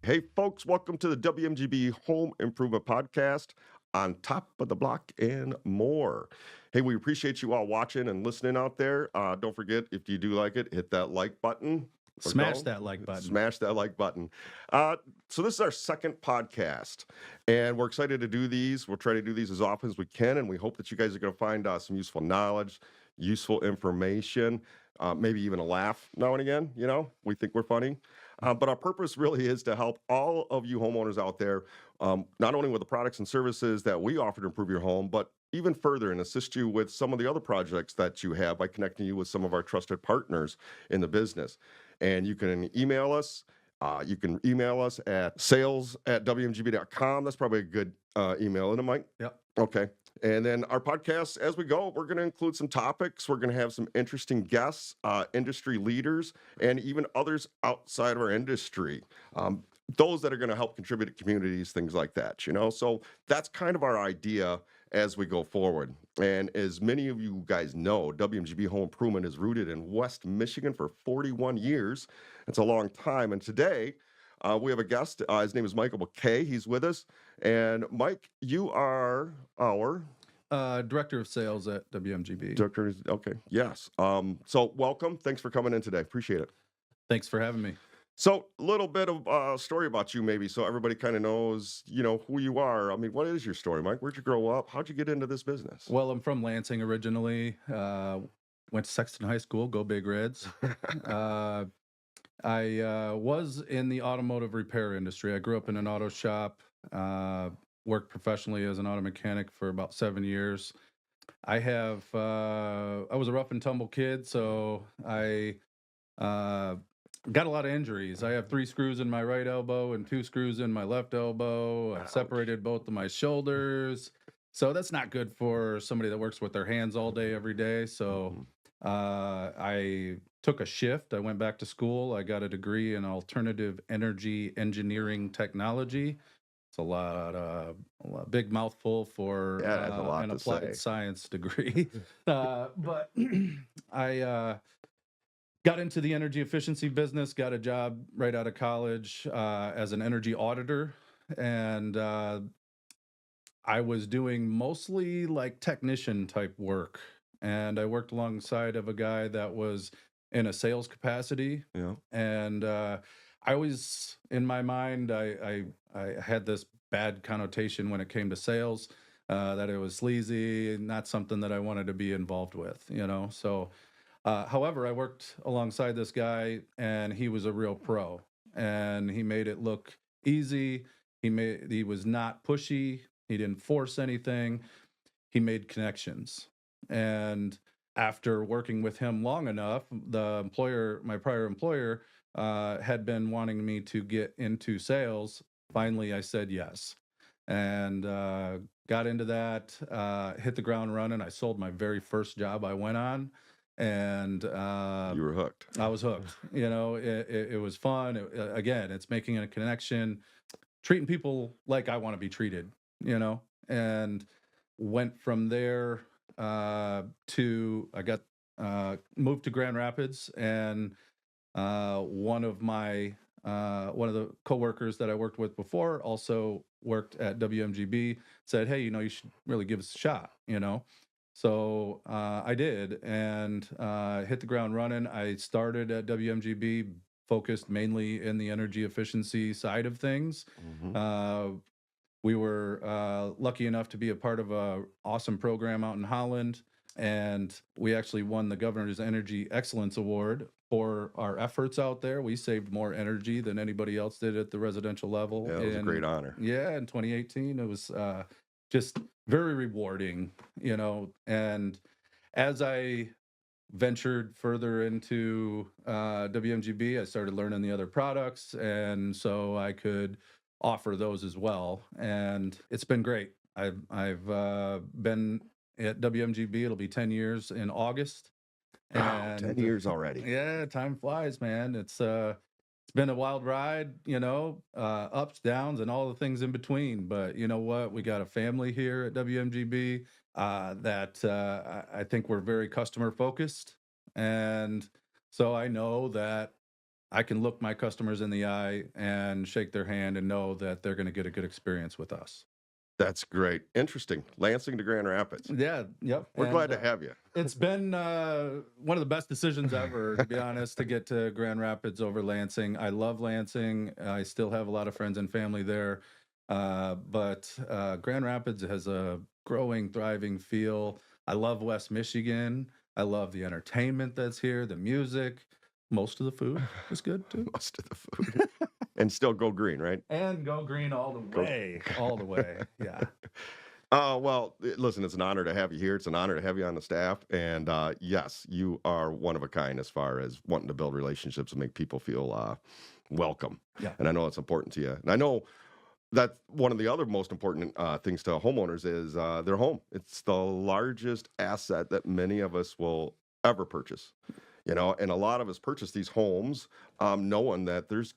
Hey, folks, welcome to the WMGB Home Improvement Podcast on top of the block and more. Hey, we appreciate you all watching and listening out there. Don't forget, if you do like it, hit that like button or Smash don't. that like button. Smash that like button. So, this is our second podcast, and we're excited to do these. We'll try to do these as often as we can, and we hope that you guys are going to find some useful knowledge, useful information, maybe even a laugh now and again. We think we're funny. But our purpose really is to help all of you homeowners out there, not only with the products and services that we offer to improve your home, but even further and assist you with some of the other projects that you have by connecting you with some of our trusted partners in the business. And you can email us. You can email us at sales@wmgb.com. That's probably a good email, isn't it, Mike? Yep. Okay. And then our podcast, as we go, we're going to include some topics. We're going to have some interesting guests, industry leaders, and even others outside of our industry. Those that are going to help contribute to communities, things like that. So that's kind of our idea as we go forward. And as many of you guys know, WMGB Home Improvement is rooted in West Michigan for 41 years. It's a long time. And today, we have a guest. His name is Michael McKay. He's with us. And Mike, you are our Director of Sales at WMGB. director. Okay, yes. So welcome. Thanks for coming in today. Appreciate it. Thanks for having me. So a little bit of story about you, maybe, so everybody kind of knows, who you are. I mean, what is your story, Mike? Where'd you grow up? How'd you get into this business? Well, I'm from Lansing originally. Went to Sexton High School. Go Big Reds. I was in the automotive repair industry. I grew up in an auto shop. Worked professionally as an auto mechanic for about 7 years. I was a rough and tumble kid, so I got a lot of injuries. I have 3 screws in my right elbow and 2 screws in my left elbow. I Ouch. separated both of my shoulders. So that's not good for somebody that works with their hands all day, every day. So Mhm. I took a shift. I went back to school. I got a degree in alternative energy engineering technology. It's a big mouthful for Yeah, it has a lot an to say. applied science degree. But I got into the energy efficiency business, got a job right out of college as an energy auditor. And I was doing mostly like technician type work. And I worked alongside of a guy that was in a sales capacity. Yeah. And I always, in my mind, I had this bad connotation when it came to sales, that it was sleazy, not something that I wanted to be involved with. So, however, I worked alongside this guy, and he was a real pro, and he made it look easy. He was not pushy. He didn't force anything. He made connections. And after working with him long enough, my prior employer, had been wanting me to get into sales. Finally, I said yes, and got into that. Hit the ground running. I sold my very first job I went on, and You were hooked. I was hooked. It was fun. Again, it's making a connection, treating people like I want to be treated. And went from there to I got moved to Grand Rapids, and one of the coworkers that I worked with before also worked at WMGB. Said, "Hey, you should really give us a shot." So I did, and hit the ground running. I started at WMGB, focused mainly in the energy efficiency side of things. Hmm. Uh, we were lucky enough to be a part of a awesome program out in Holland, and we actually won the Governor's Energy Excellence Award for our efforts out there. We saved more energy than anybody else did at the residential level. Yeah, it was a great honor. In 2018, it was just very rewarding. And as I ventured further into WMGB, I started learning the other products, and so I could offer those as well. And it's been great. I've been at WMGB. It'll be 10 years in August, Wow, 10 and years already. yeah, time flies, man. It's been a wild ride, ups, downs, and all the things in between. But you know what? We got a family here at WMGB that I think we're very customer focused. And so I know that I can look my customers in the eye and shake their hand and know that they're going to get a good experience with us. That's great. Interesting. Lansing to Grand Rapids. Yeah, yep. We're And glad to have you. it's been one of the best decisions ever, to be honest, to get to Grand Rapids over Lansing. I love Lansing. I still have a lot of friends and family there. But Grand Rapids has a growing, thriving feel. I love West Michigan. I love the entertainment that's here, the music. Most of the food is good too. Most of the food. And still go green, right? And go green all the Go. way. All the way. Yeah. Well, listen, it's an honor to have you here. It's an honor to have you on the staff. And yes, you are one of a kind as far as wanting to build relationships and make people feel welcome. Yeah. And I know it's important to you. And I know that one of the other most important things to homeowners is their home. It's the largest asset that many of us will ever purchase. And a lot of us purchase these homes knowing that there's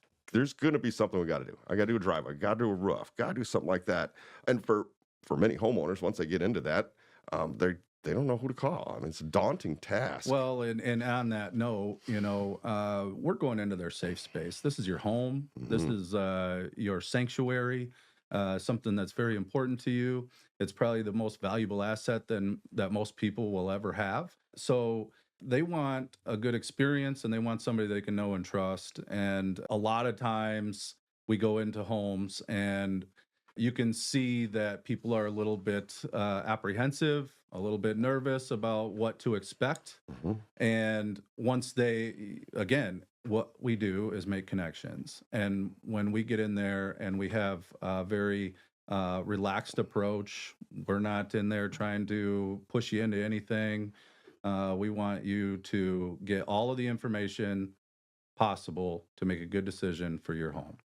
going to be something we got to do. I got to do a driveway, got to do a roof, got to do something like that. And for many homeowners, once they get into that, they don't know who to call. I mean, it's a daunting task. Well, and on that note, we're going into their safe space. This is your home. This is your sanctuary, something that's very important to you. It's probably the most valuable asset that most people will ever have. So they want a good experience and they want somebody they can know and trust. And a lot of times we go into homes and you can see that people are a little bit apprehensive, a little bit nervous about what to expect. And once again, what we do is make connections. And when we get in there and we have a very relaxed approach, we're not in there trying to push you into anything. We want you to get all of the information possible to make a good decision for your home.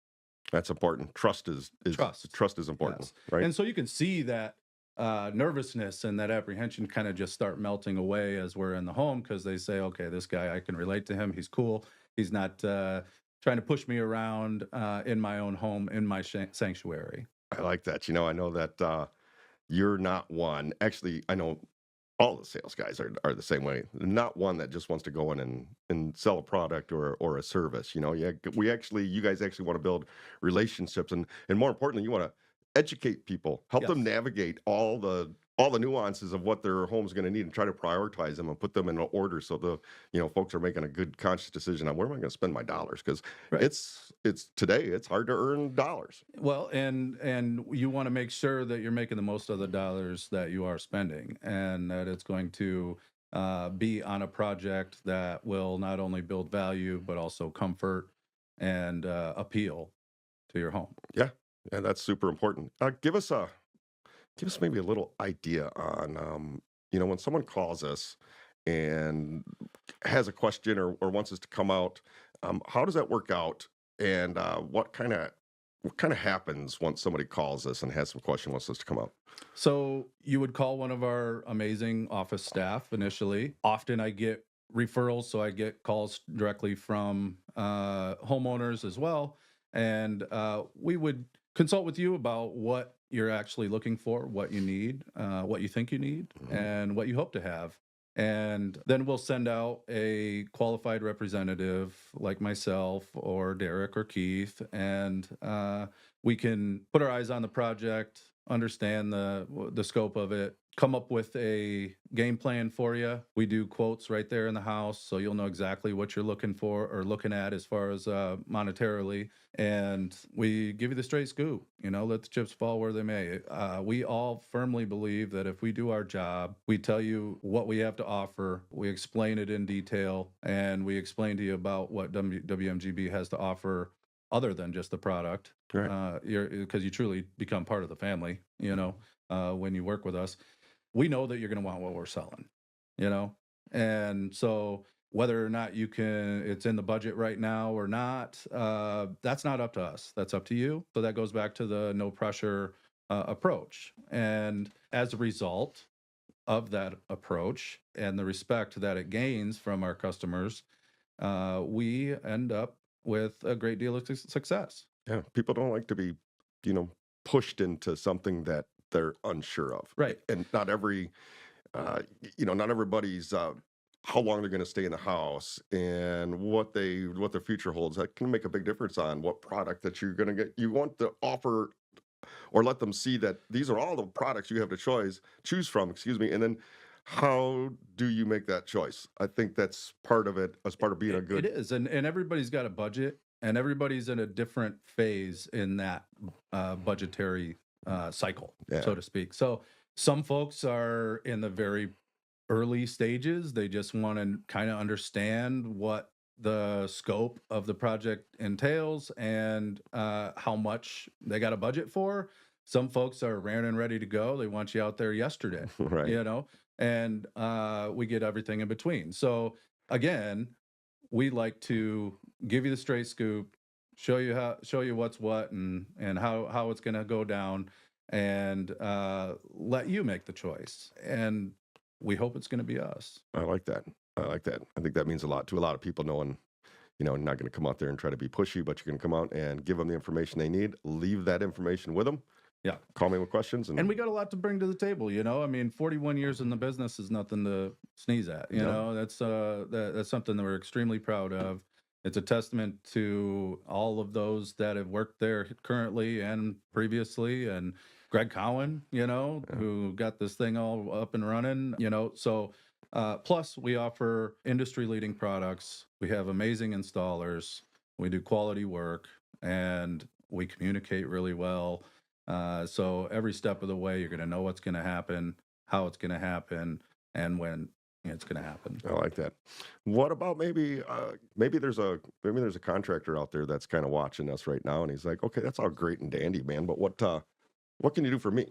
That's important. Trust is important, Yes. right? And so you can see that nervousness and that apprehension kind of just start melting away as we're in the home, because they say, okay, this guy, I can relate to him. He's cool. He's not trying to push me around in my own home, in my sanctuary. I like that. I know that you're not one. Actually, I know all the sales guys are the same way. Not one that just wants to go in and sell a product or a service. You guys actually want to build relationships, and more importantly, you want to educate people, help them Yes. navigate all the nuances of what their home's going to need, and try to prioritize them and put them in order so the folks are making a good conscious decision on where am I going to spend my dollars, because Right. it's today it's hard to earn dollars. Well, and you want to make sure that you're making the most of the dollars that you are spending, and that it's going to be on a project that will not only build value but also comfort and appeal to your home. Yeah, that's super important. Give us maybe a little idea on when someone calls us and has a question or wants us to come out. How does that work out, and what kind of happens once somebody calls us and has some question, wants us to come out? So you would call one of our amazing office staff initially. Often I get referrals, so I get calls directly from homeowners as well. And we would consult with you about what you're actually looking for, what you need, what you think you need, and what you hope to have. And then we'll send out a qualified representative like myself or Derek or Keith, and we can put our eyes on the project, understand the scope of it, come up with a game plan for you. We do quotes right there in the house, so you'll know exactly what you're looking for or looking at as far as monetarily. And we give you the straight scoop. Let the chips fall where they may. We all firmly believe that if we do our job, we tell you what we have to offer, we explain it in detail, and we explain to you about what WMGB has to offer other than just the product. Right. Because you truly become part of the family, when you work with us. We know that you're going to want what we're selling, and so whether or not it's in the budget right now or not, that's not up to us. That's up to you. So that goes back to the no pressure approach. And as a result of that approach and the respect that it gains from our customers, we end up with a great deal of success. Yeah, people don't like to be, pushed into something that they're unsure of. Right. And not everybody's how long they're going to stay in the house and what their future holds. That can make a big difference on what product that you're going to get. You want to offer or let them see that these are all the products you have to choose from, excuse me, and then how do you make that choice? I think that's part of it as part of being a It good. is, and everybody's got a budget, and everybody's in a different phase in that budgetary cycle, Yeah. so to speak. So some folks are in the very early stages. They just want to kind of understand what the scope of the project entails and how much they got a budget for. Some folks are raring and ready to go. They want you out there yesterday, Right. you know, and we get everything in between. So again, we like to give you the straight scoop, show you what's what and how it's going to go down, and let you make the choice. And we hope it's going to be us. I like that. I like that. I think that means a lot to a lot of people knowing, not going to come out there and try to be pushy, but you're going to come out and give them the information they need, leave that information with them, Yeah. call me with questions, And and we got a lot to bring to the table, you know. I mean, 41 years in the business is nothing to sneeze at, you no, know. That's something that we're extremely proud of. It's a testament to all of those that have worked there currently and previously, and Greg Cowan, you know, yeah, who got this thing all up and running, you know. So plus we offer industry leading products. We have amazing installers. We do quality work, and we communicate really well. So every step of the way, you're going to know what's going to happen, how it's going to happen, and when it's going to happen. I like that. What about maybe there's a contractor out there that's kind of watching us right now, and he's like, okay, that's all great and dandy, man, but what can you do for me?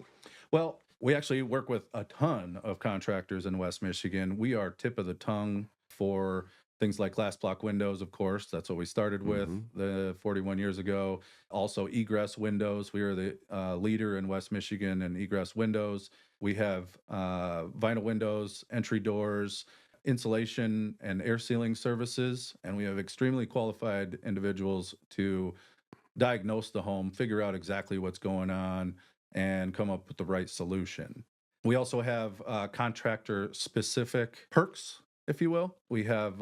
Well, we actually work with a ton of contractors in West Michigan. We are tip of the tongue for things like glass block windows, of course. That's what we started with Hmm. the 41 years ago. Also, egress windows. We are the leader in West Michigan in egress windows. We have vinyl windows, entry doors, insulation and air sealing services. And we have extremely qualified individuals to diagnose the home, figure out exactly what's going on, and come up with the right solution. We also have contractor specific perks, if you will. We have,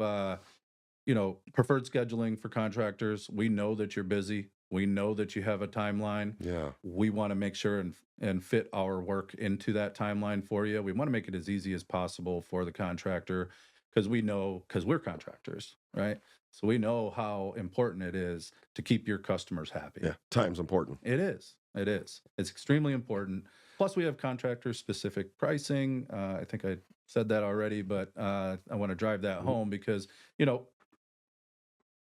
preferred scheduling for contractors. We know that you're busy. We know that you have a timeline. Yeah. We want to make sure and fit our work into that timeline for you. We want to make it as easy as possible for the contractor because we're contractors, right? So we know how important it is to keep your customers happy. Yeah. Time's important. It is. It is. It's extremely important. Plus, we have contractor specific pricing. I think I said that already, but I want to drive that Mhm. home because, you know,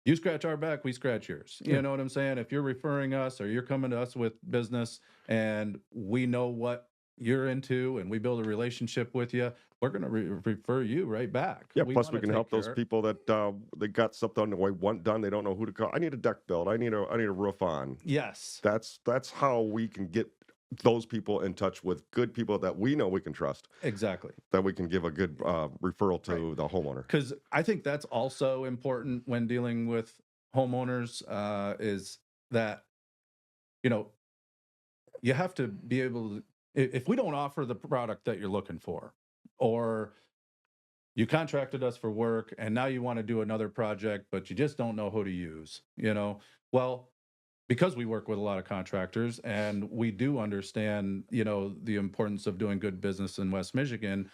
you scratch our back, we scratch yours. Yeah. You know what I'm saying? If you're referring us or you're coming to us with business and we know what you're into and we build a relationship with you, we're going to refer you right back. Yeah, We plus want we to can take help those care. people that they got stuff done the way want done. They don't know who to call. I need a deck built. I need a roof on. Yes, That's how we can get those people in touch with good people that we know we can trust. exactly. That we can give a good referral Right. to the homeowner. Because I think that's also important when dealing with homeowners is that, you know, you have to be able to, if we don't offer the product that you're looking for, or you contracted us for work and now you want to do another project, but you just don't know who to use, you know, well, because we work with a lot of contractors and we do understand, you know, the importance of doing good business in West Michigan,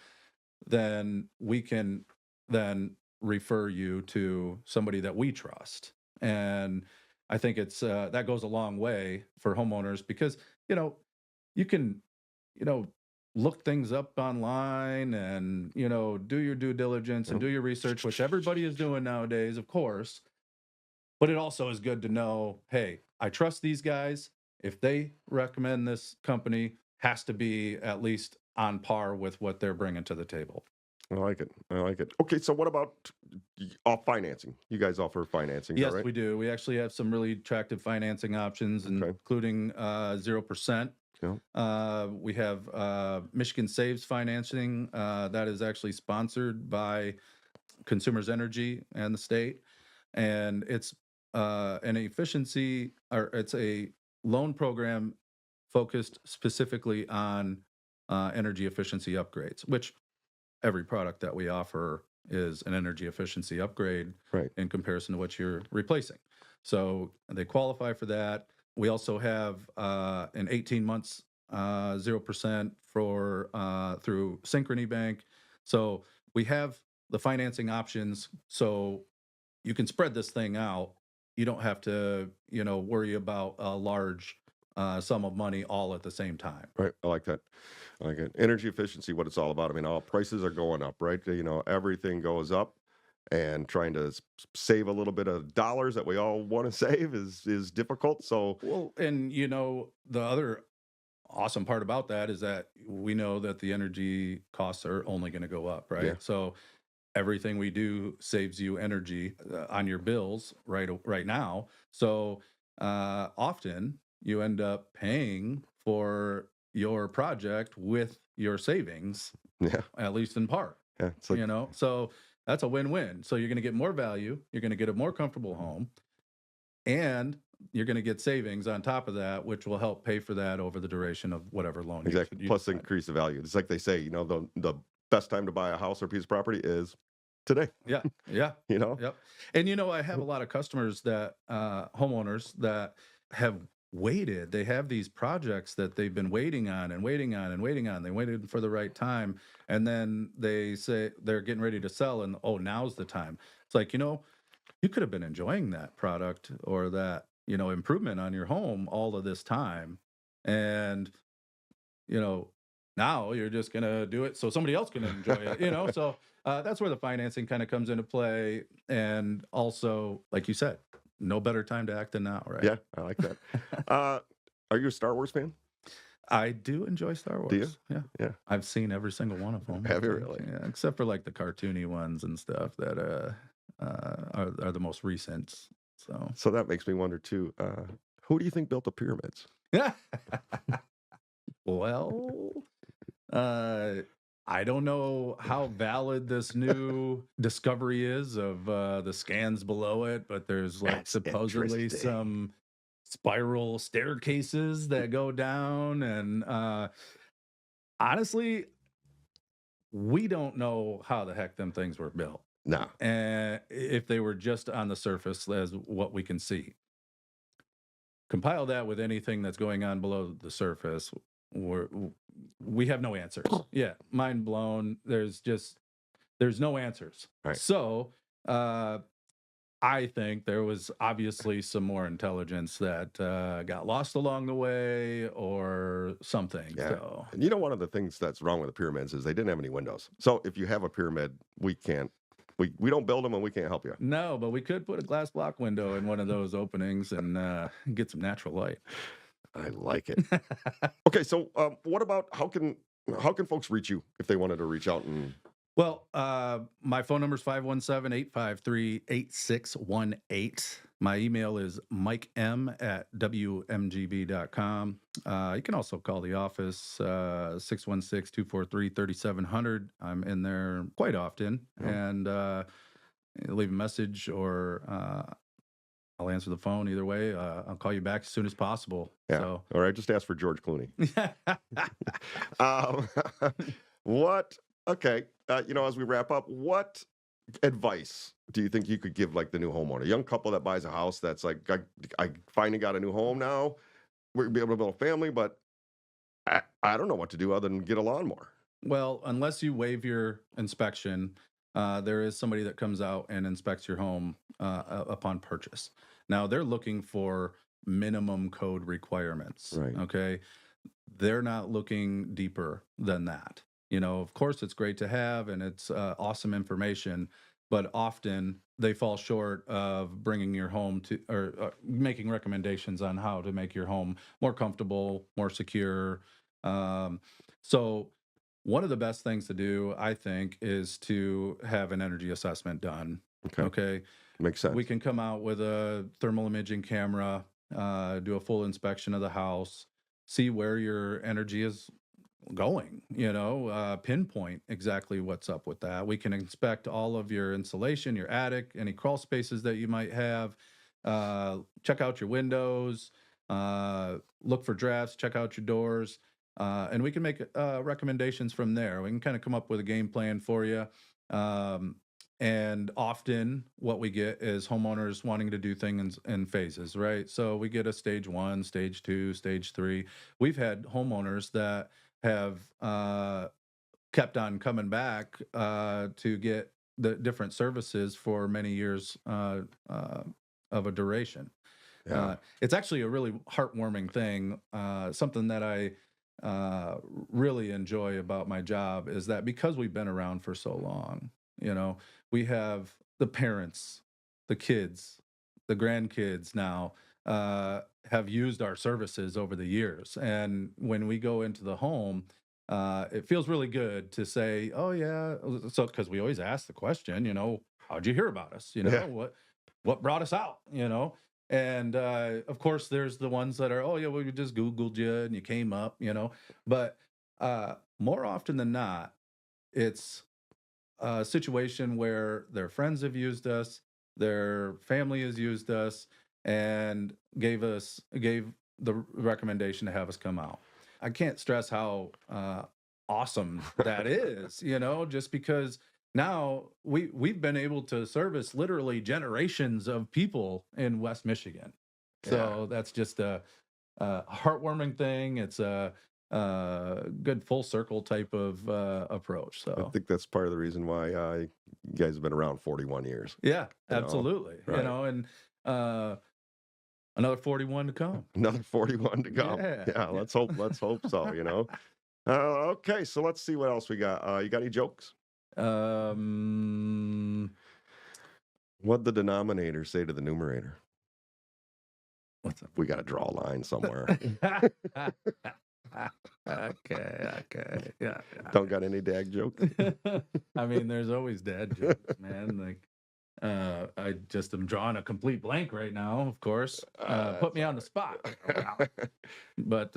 then we can then refer you to somebody that we trust. And I think it's that goes a long way for homeowners because, you know, you can, you know, look things up online and, you know, do your due diligence and Yep. do your research, which everybody is doing nowadays, of course. But it also is good to know, hey, I trust these guys. If they recommend this company, has to be at least on par with what they're bringing to the table. I like it. I like it. Okay, so what about financing? You guys offer financing, is that Yes, right? we do. We actually have some really attractive financing options, Okay. including 0%. Yeah. We have Michigan Saves financing that is actually sponsored by Consumers Energy and the state, and it's an efficiency or it's a loan program focused specifically on energy efficiency upgrades, which every product that we offer is an energy efficiency upgrade Right. in comparison to what you're replacing. So they qualify for that. We also have an 18 months 0% for through Synchrony Bank. So we have the financing options, so you can spread this thing out. You don't have to, worry about a large sum of money all at the same time. Right. I like that. I like it. Energy efficiency, what it's all about. I mean, all prices are going up, right? Everything goes up, and trying to save a little bit of dollars that we all want to save is difficult. So, Well, and the other awesome part about that is that we know that the energy costs are only going to go up, yeah, right? So everything we do saves you energy on your bills right now. So often you end up paying for your project with your savings, yeah, at least in part. yeah. It's like, So that's a win-win. So you're going to get more value, you're going to get a more comfortable home, and you're going to get savings on top of that, which will help pay for that over the duration of whatever loan exactly. you Plus, decide. increase the value. It's like they say, the best time to buy a house or piece of property is today. Yeah, yeah, You know, yep. And I have a lot of customers that homeowners that have waited. They have these projects that they've been waiting on and waiting on and waiting on. They waited for the right time, and then they say they're getting ready to sell, and oh, now's the time. It's like, you could have been enjoying that product or that, improvement on your home all of this time. And, you know, now you're just going to do it so somebody else can enjoy it. So that's where the financing kind of comes into play. And also, like you said, no better time to act than now, right? yeah, I like that. uh, are you a Star Wars fan? I do enjoy Star Do you? Wars. Yeah. Yeah. I've seen every single one of them. Have you really? Yeah, except for like the cartoony ones and stuff that are the most recent. So So that makes me wonder too. Who do you think built the pyramids? yeah. Well, uh, I don't know how valid this new discovery is of the scans below it, but there's like That's supposedly interesting. some spiral staircases that go down. And honestly, we don't know how the heck them things were built. No. And if they were just on the surface as what we can see. Compile that with anything that's going on below the surface, we're, we have no answers. Yeah, mind blown. There's no answers. Right. So I think there was obviously some more intelligence that got lost along the way or something. Yeah. So And one of the things that's wrong with the pyramids is they didn't have any windows. So if you have a pyramid, we can't. We don't build them, and we can't help you. no, but we could put a glass block window in one of those openings and get some natural light. I like it. Okay, so what about how can folks reach you if they wanted to reach out and Well, my phone number is 517-853-8618. My email is mikem@wmgb.com. You can also call the office, 616-243-3700. I'm in there quite often. Yeah. And leave a message or I'll answer the phone either way. I'll call you back as soon as possible. yeah? So, All right, just ask for George Clooney. Um, what? Okay, as we wrap up, what advice do you think you could give like the new homeowner, a young couple that buys a house that's like, I finally got a new home now, we're gonna be able to build a family, but I don't know what to do other than get a lawnmower. well, unless you waive your inspection, there is somebody that comes out and inspects your home upon purchase. Now, they're looking for minimum code requirements. Right. Okay. They're not looking deeper than that. Of course, it's great to have and it's awesome information, but often they fall short of bringing your home to or making recommendations on how to make your home more comfortable, more secure. So, one of the best things to do, I think, is to have an energy assessment done. Okay, Okay. makes sense. We can come out with a thermal imaging camera, do a full inspection of the house, see where your energy is going, pinpoint exactly what's up with that. We can inspect all of your insulation, your attic, any crawl spaces that you might have, check out your windows, look for drafts, check out your doors, and we can make recommendations from there. We can kind of come up with a game plan for you. And often what we get is homeowners wanting to do things in phases, right? So we get a stage one, stage two, stage three. We've had homeowners that have kept on coming back to get the different services for many years of a duration. Yeah. It's actually a really heartwarming thing. Something that I really enjoy about my job is that because we've been around for so long, you know, we have the parents, the kids, the grandkids now have used our services over the years. And when we go into the home, it feels really good to say, "Oh yeah," so because we always ask the question, "How'd you hear about us? Yeah. What brought us out?" And of course, there's the ones that are, "Oh yeah, well, we just Googled you and you came up." But more often than not, it's a situation where their friends have used us, their family has used us, and gave the recommendation to have us come out. I can't stress how awesome that is, just because now we've been able to service literally generations of people in West Michigan. Yeah. So that's just a heartwarming thing. It's a good full circle type of approach. I So think that's part of the reason why you guys have been around 41 years. yeah, You know, absolutely. right? And uh, another 41 to come. Another 41 to come. Yeah. Yeah, Yeah. let's hope so. Okay, so let's see what else we got. You got any jokes? um, What'd the denominator say to the numerator? what's We got to draw a line somewhere. up? Okay. Yeah. Don't got any dag jokes? I mean, there's always dad jokes, man. Like, I just am drawing a complete blank right now, of course. Put me on the spot. But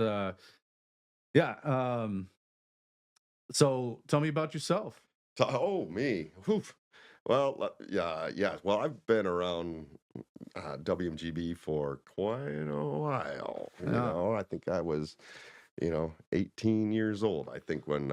yeah. So tell me about yourself. Oh, me. Whew. Well, yeah. Well, I've been around WMGB for quite a while. Yeah. I think I was, 18 years old. I think when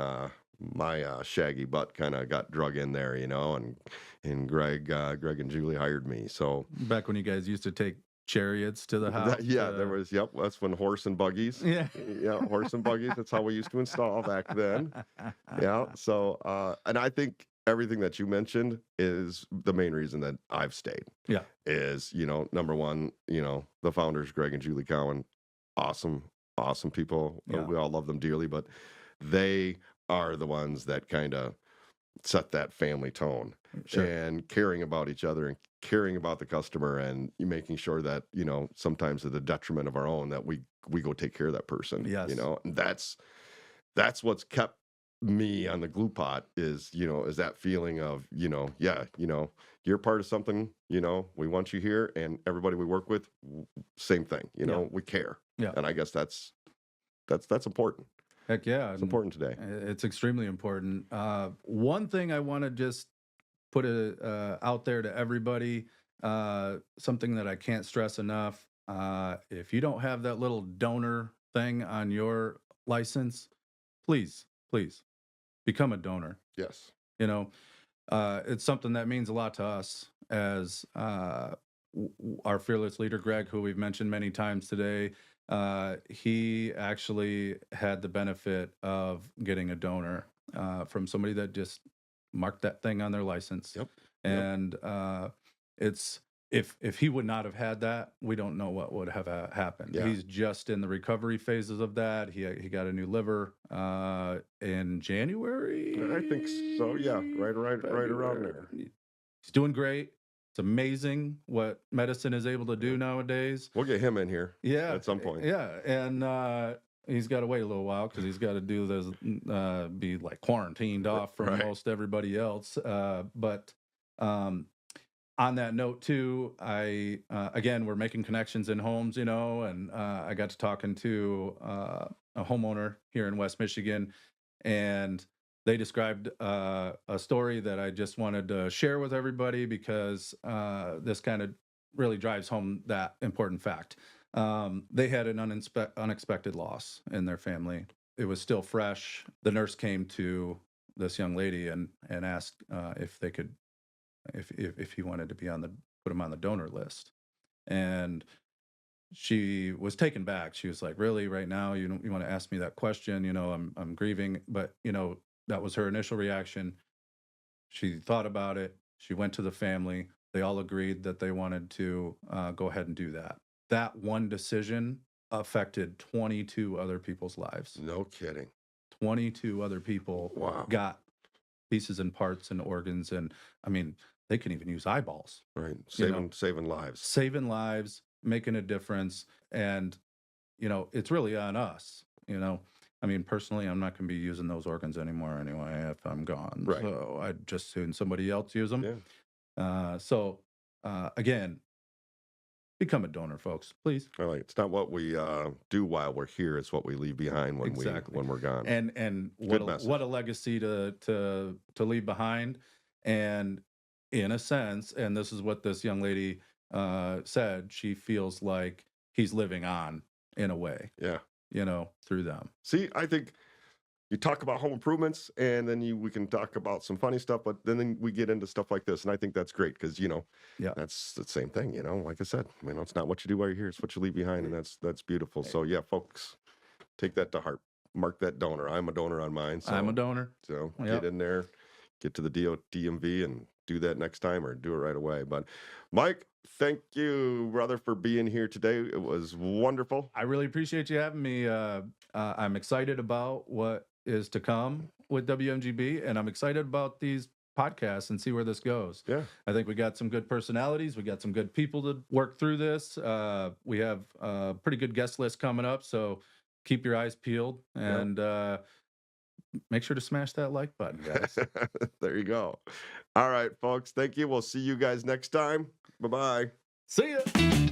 my shaggy butt kind of got drug in there, and Greg and Julie hired me. So Back when you guys used to take chariots to the house. there was. Yep, that's when horse and buggies. Yeah. Yeah, horse and buggies. That's how we used to install back then. Yeah. So, and I think everything that you mentioned is the main reason that I've stayed. Yeah. Is, number one, the founders, Greg and Julie Cowan, awesome, awesome people. Yeah. We all love them dearly, but they are the ones that kind of set that family tone Sure. and caring about each other and caring about the customer and making sure that, sometimes at the detriment of our own, that we go take care of that person. Yes. And that's what's kept me on the glue pot is that feeling of you're part of something, we want you here, and everybody we work with, same thing, Yeah. we care. Yeah. And I guess that's important. Heck yeah. It's important today. It's extremely important. One thing I want to just put out there to everybody, something that I can't stress enough. If you don't have that little donor thing on your license, please become a donor. Yes. It's something that means a lot to us as our fearless leader, Greg, who we've mentioned many times today. He actually had the benefit of getting a donor from somebody that just marked that thing on their license. Yep. And it's if he would not have had that, we don't know what would have happened. Yeah. He's just in the recovery phases of that. He got a new liver in January. I think so. Yeah, right around there. He's doing great. It's amazing what medicine is able to do nowadays. We'll get him in here. Yeah, at some point. Yeah, and he's got to wait a little while because he's got to do this, be like quarantined off from Right. most everybody else. But on that note too, I again, we're making connections in homes, and I got to talking to a homeowner here in West Michigan, and they described a story that I just wanted to share with everybody because this kind of really drives home that important fact. They had an unexpected loss in their family. It was still fresh. The nurse came to this young lady and asked if they could if he wanted to be on the put him on the donor list. And she was taken back. She was like, "Really, right now, you want to ask me that question? I'm grieving." But that was her initial reaction. She thought about it. She went to the family. They all agreed that they wanted to go ahead and do that. That one decision affected 22 other people's lives. No kidding. 22 other people Wow. got pieces and parts and organs, and I mean, they can even use eyeballs. Right. You know, Saving lives. saving lives, making a difference, and it's really on us. I mean, personally, I'm not going to be using those organs anymore anyway if I'm gone. Right. So I'd just soon somebody else use them. Yeah. Again, become a donor, folks, please. All right. It's not what we do while we're here. It's what we leave behind when Exactly. when we're gone. And Good what a legacy to leave behind. And in a sense, and this is what this young lady said, she feels like he's living on in a way, Yeah. through them. See, I think you talk about home improvements, and then we can talk about some funny stuff, but then we get into stuff like this, and I think that's great because Yeah. that's the same thing. Like I said, it's not what you do while you're here; it's what you leave behind, and that's beautiful. So yeah, folks, take that to heart. Mark that donor. I'm a donor on mine. So, I'm a donor. So Yep. get in there, get to the DMV, and do that next time, or do it right away. But Mike, thank you, brother, for being here today. It was wonderful. I really appreciate you having me. I'm excited about what is to come with WMGB, and I'm excited about these podcasts and see where this goes. Yeah. I think we got some good personalities. We got some good people to work through this. We have a pretty good guest list coming up, so keep your eyes peeled and make sure to smash that like button, guys. There you go. All right, folks. Thank you. We'll see you guys next time. Bye-bye. See ya.